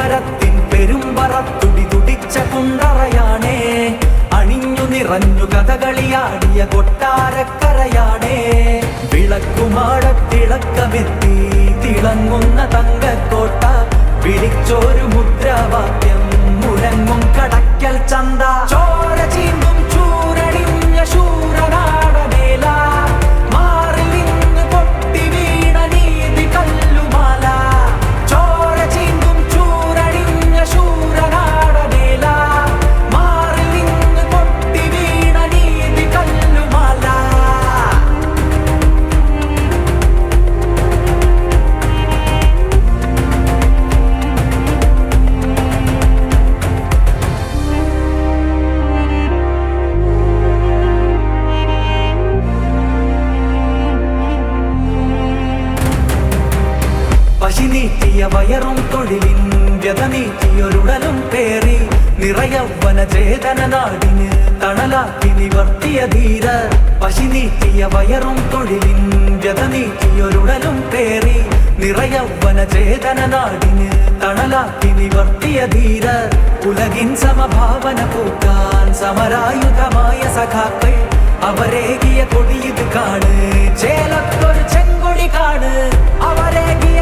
സമരത്തിൻ പെരുമ്പറത്തുടി തുടിച്ച കുണ്ടറയാണേ. അണിഞ്ഞു നിറഞ്ഞു കഥകളിയാടിയ കൊട്ടാരക്കരയാണേ. വിളക്കുമാടത്തിളക്കമെത്തി തിളങ്ങുന്ന തങ്കക്കോട്ട. വിളിച്ചൊരു മുദ്രാവാക്യം മുഴങ്ങും കടക്കൽ ചന്ത. ചോര ചീന്തും ചൂരണിഞ്ഞ ശൂരനാടനേല. മാറിൽ നിന്ന് പൊട്ടി വീണ നീതി കല്ലുമാല. ചോര ചീന്തും ചൂരണിഞ്ഞ ശൂരനാടനേല. മാറിൽ നിന്ന് പൊട്ടി വീണ നീതി കല്ലുമാല. പശി നീട്ടിയ വയറും തൊഴിലിൻ വ്യത നീട്ടിയൊരുടലും പേറി. നിറയൗവന ചേതന നാടിന് തണലാക്കി നിവർത്തിയ ധീര. പശി നീട്ടിയ വയറും തൊഴിലിൻ വ്യത നീട്ടിയൊരുടലും പേറി. നിറയൗവന ചേതന നാടിന് തണലാക്കി നിവർത്തിയ ധീര. ഉലകിൻ സമഭാവന പൂക്കാൻ സമരായുധമായ സഖാക്കൾ. അവരേകിയ കൊടിയത് കാണ്, ചേലത്തൊരു ചെങ്കൊടി കാണ്. അവരേകിയ